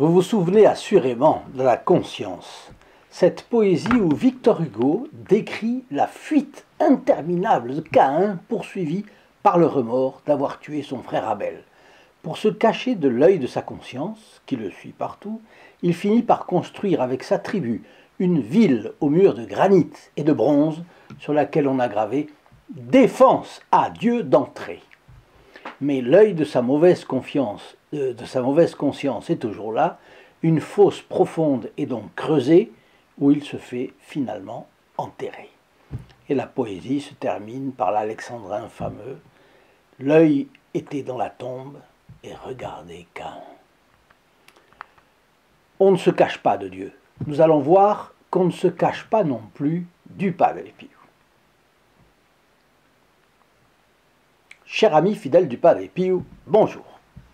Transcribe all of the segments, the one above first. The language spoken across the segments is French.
Vous vous souvenez assurément de La Conscience, cette poésie où Victor Hugo décrit la fuite interminable de Caïn poursuivi par le remords d'avoir tué son frère Abel. Pour se cacher de l'œil de sa conscience, qui le suit partout, il finit par construire avec sa tribu une ville aux murs de granit et de bronze sur laquelle on a gravé « Défense à Dieu d'entrer ». Mais l'œil de sa mauvaise conscience est toujours là, une fosse profonde est donc creusée où il se fait finalement enterrer. Et la poésie se termine par l'alexandrin fameux « L'œil était dans la tombe et regardez Caïn ». On ne se cache pas de Dieu. Nous allons voir qu'on ne se cache pas non plus du Padre Pio. Cher ami fidèle du Padre Pio, bonjour.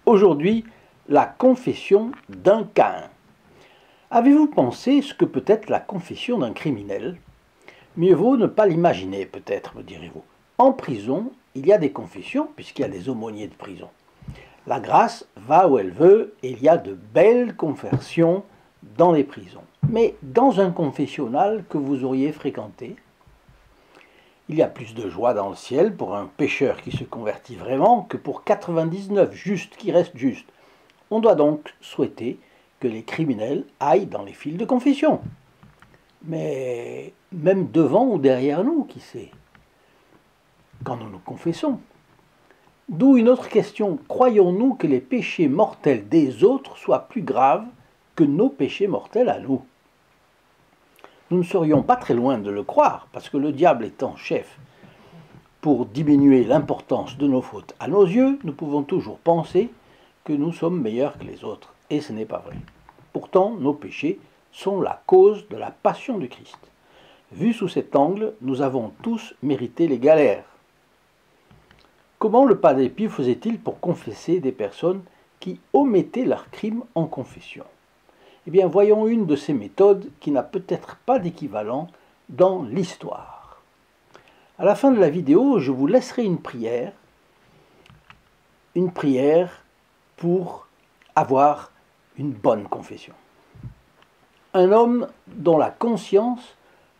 Aujourd'hui, la confession d'un Caïn. Avez-vous pensé ce que peut être la confession d'un criminel? Mieux vaut ne pas l'imaginer, peut-être, me direz-vous. En prison, il y a des confessions, puisqu'il y a des aumôniers de prison. La grâce va où elle veut, et il y a de belles confessions dans les prisons. Mais dans un confessionnal que vous auriez fréquenté, il y a plus de joie dans le ciel pour un pécheur qui se convertit vraiment que pour 99 justes qui restent justes. On doit donc souhaiter que les criminels aillent dans les files de confession. Mais même devant ou derrière nous, qui sait, quand nous nous confessons. D'où une autre question, croyons-nous que les péchés mortels des autres soient plus graves que nos péchés mortels à nous? Nous ne serions pas très loin de le croire, parce que le diable étant chef pour diminuer l'importance de nos fautes à nos yeux, nous pouvons toujours penser que nous sommes meilleurs que les autres, et ce n'est pas vrai. Pourtant, nos péchés sont la cause de la passion du Christ. Vu sous cet angle, nous avons tous mérité les galères. Comment le Padre Pio faisait-il pour confesser des personnes qui omettaient leurs crimes en confession? Eh bien, voyons une de ces méthodes qui n'a peut-être pas d'équivalent dans l'histoire. À la fin de la vidéo, je vous laisserai une prière pour avoir une bonne confession. Un homme dont la conscience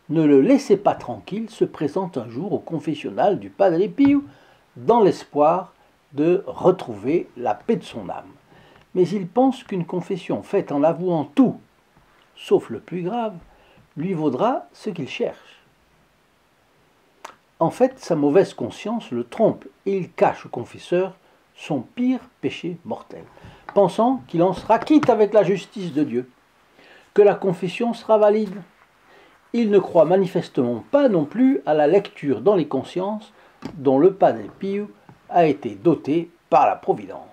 ne le laissait pas tranquille se présente un jour au confessionnal du Padre Pio dans l'espoir de retrouver la paix de son âme. Mais il pense qu'une confession faite en avouant tout, sauf le plus grave, lui vaudra ce qu'il cherche. En fait, sa mauvaise conscience le trompe et il cache au confesseur son pire péché mortel, pensant qu'il en sera quitte avec la justice de Dieu, que la confession sera valide. Il ne croit manifestement pas non plus à la lecture dans les consciences dont le Padre Pio a été doté par la Providence.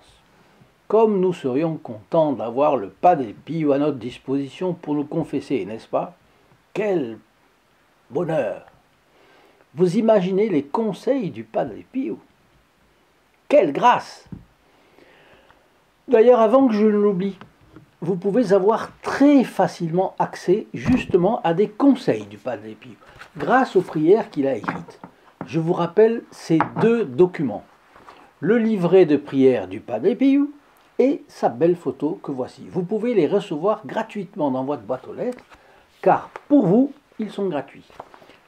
Comme nous serions contents d'avoir le Padre Pio à notre disposition pour nous confesser, n'est-ce pas? Quel bonheur! Vous imaginez les conseils du Padre Pio? Quelle grâce! D'ailleurs, avant que je ne l'oublie, vous pouvez avoir très facilement accès justement à des conseils du Padre Pio, grâce aux prières qu'il a écrites. Je vous rappelle ces deux documents. Le livret de prière du Padre Pio et sa belle photo que voici. Vous pouvez les recevoir gratuitement dans votre boîte aux lettres, car pour vous, ils sont gratuits.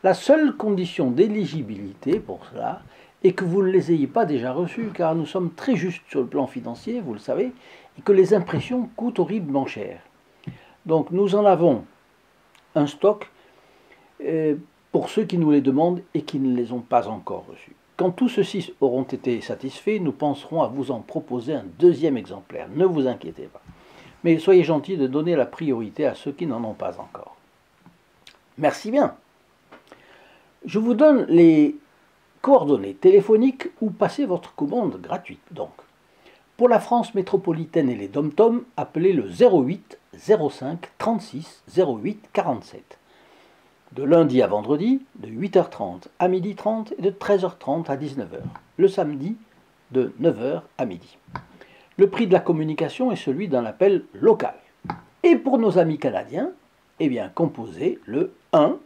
La seule condition d'éligibilité pour cela est que vous ne les ayez pas déjà reçus, car nous sommes très justes sur le plan financier, vous le savez, et que les impressions coûtent horriblement cher. Donc nous en avons un stock pour ceux qui nous les demandent et qui ne les ont pas encore reçus. Quand tous ceux-ci auront été satisfaits, nous penserons à vous en proposer un deuxième exemplaire. Ne vous inquiétez pas. Mais soyez gentils de donner la priorité à ceux qui n'en ont pas encore. Merci bien. Je vous donne les coordonnées téléphoniques où passer votre commande gratuite. Donc, pour la France métropolitaine et les DOM-TOM, appelez le 08 05 36 08 47. De lundi à vendredi, de 8h30 à 12h30 et de 13h30 à 19h. Le samedi, de 9h à midi. Le prix de la communication est celui d'un appel local. Et pour nos amis canadiens, eh bien, composez le 1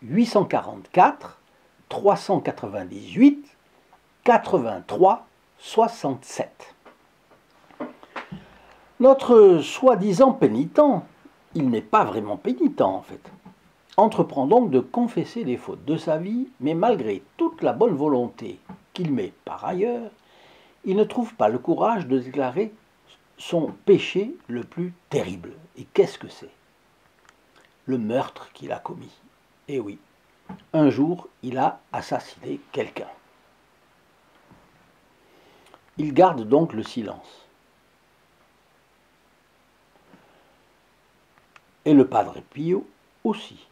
844 398 83 67. Notre soi-disant pénitent, il n'est pas vraiment pénitent en fait, entreprend donc de confesser les fautes de sa vie, mais malgré toute la bonne volonté qu'il met par ailleurs, il ne trouve pas le courage de déclarer son péché le plus terrible. Et qu'est-ce que c'est? Le meurtre qu'il a commis. Eh oui, un jour, il a assassiné quelqu'un. Il garde donc le silence. Et le Padre Pio aussi.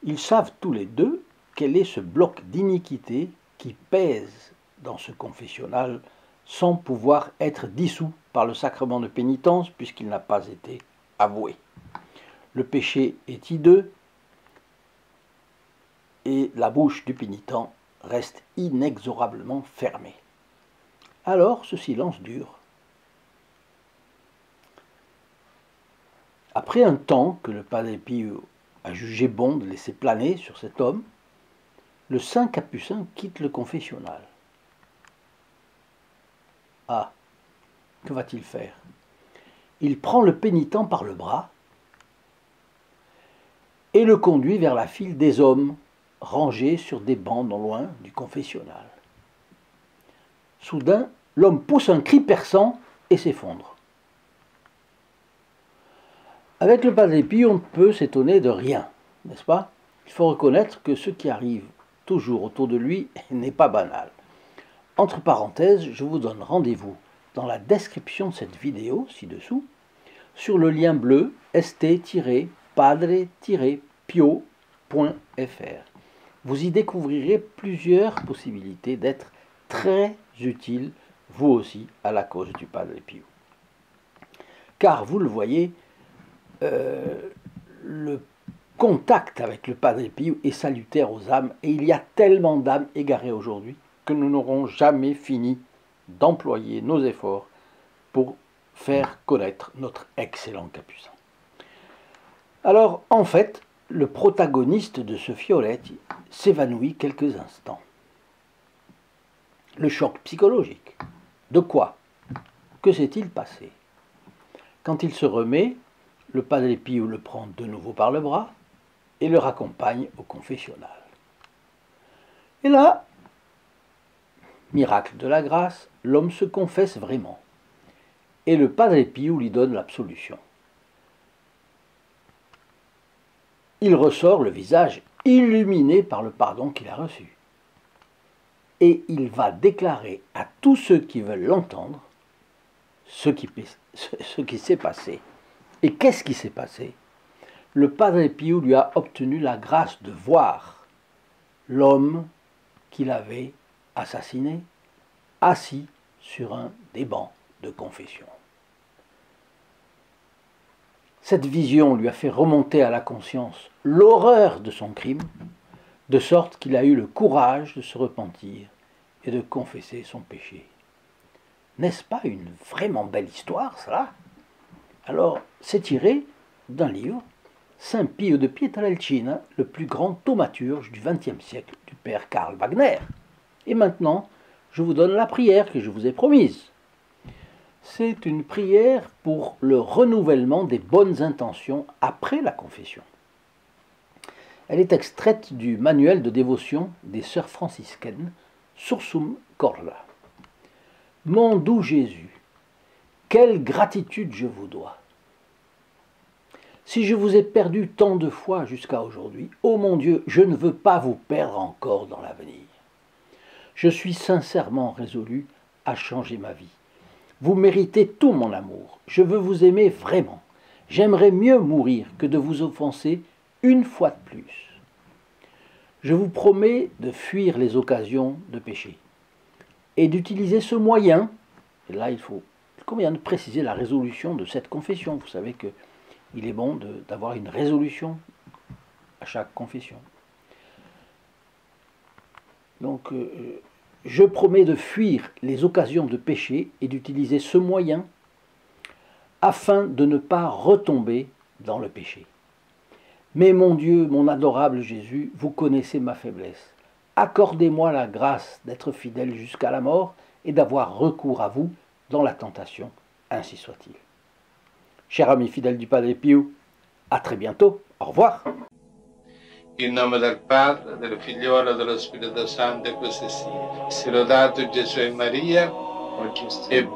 Ils savent tous les deux quel est ce bloc d'iniquité qui pèse dans ce confessionnal sans pouvoir être dissous par le sacrement de pénitence puisqu'il n'a pas été avoué. Le péché est hideux et la bouche du pénitent reste inexorablement fermée. Alors ce silence dure. Après un temps que le Padre Pio a jugé bon de laisser planer sur cet homme, le saint capucin quitte le confessionnal. Ah, que va-t-il faire? Il prend le pénitent par le bras et le conduit vers la file des hommes rangés sur des bancs non loin du confessionnal. Soudain, l'homme pousse un cri perçant et s'effondre. Avec le Padre Pio, on ne peut s'étonner de rien, n'est-ce pas? Il faut reconnaître que ce qui arrive toujours autour de lui n'est pas banal. Entre parenthèses, je vous donne rendez-vous dans la description de cette vidéo ci-dessous sur le lien bleu st-padre-pio.fr. Vous y découvrirez plusieurs possibilités d'être très utile, vous aussi, à la cause du Padre Pio. Car vous le voyez, le contact avec le Padre Pio est salutaire aux âmes et il y a tellement d'âmes égarées aujourd'hui que nous n'aurons jamais fini d'employer nos efforts pour faire connaître notre excellent capucin. Alors, en fait, le protagoniste de ce Fioletti s'évanouit quelques instants. Le choc psychologique. De quoi? Que s'est-il passé? Quand il se remet, le Padre Pio le prend de nouveau par le bras et le raccompagne au confessionnal. Et là, miracle de la grâce, l'homme se confesse vraiment. Et le Padre Pio lui donne l'absolution. Il ressort le visage illuminé par le pardon qu'il a reçu. Et il va déclarer à tous ceux qui veulent l'entendre ce qui s'est passé. Et qu'est-ce qui s'est passé? Le Padre Pio lui a obtenu la grâce de voir l'homme qu'il avait assassiné assis sur un des bancs de confession. Cette vision lui a fait remonter à la conscience l'horreur de son crime, de sorte qu'il a eu le courage de se repentir et de confesser son péché. N'est-ce pas une vraiment belle histoire, ça? Alors, c'est tiré d'un livre, Saint Pio de Pietrelcina, le plus grand thaumaturge du XXe siècle, du père Karl Wagner. Et maintenant, je vous donne la prière que je vous ai promise. C'est une prière pour le renouvellement des bonnes intentions après la confession. Elle est extraite du manuel de dévotion des sœurs franciscaines, Sursum Corda. Mon doux Jésus, quelle gratitude je vous dois. Si je vous ai perdu tant de fois jusqu'à aujourd'hui, ô mon Dieu, je ne veux pas vous perdre encore dans l'avenir. Je suis sincèrement résolu à changer ma vie. Vous méritez tout mon amour. Je veux vous aimer vraiment. J'aimerais mieux mourir que de vous offenser une fois de plus. Je vous promets de fuir les occasions de péché et d'utiliser ce moyen. Et là, il faut combien de préciser la résolution de cette confession. Vous savez qu'il est bon d'avoir une résolution à chaque confession. Donc, je promets de fuir les occasions de péché et d'utiliser ce moyen afin de ne pas retomber dans le péché. Mais mon Dieu, mon adorable Jésus, vous connaissez ma faiblesse. Accordez-moi la grâce d'être fidèle jusqu'à la mort et d'avoir recours à vous dans la tentation, ainsi soit-il. Chers amis fidèles du Padre Pio, à très bientôt, au revoir. In nome del Padre, del Figliolo e dello Spirito Santo, e così sia. Sia lodato Gesù e Maria, e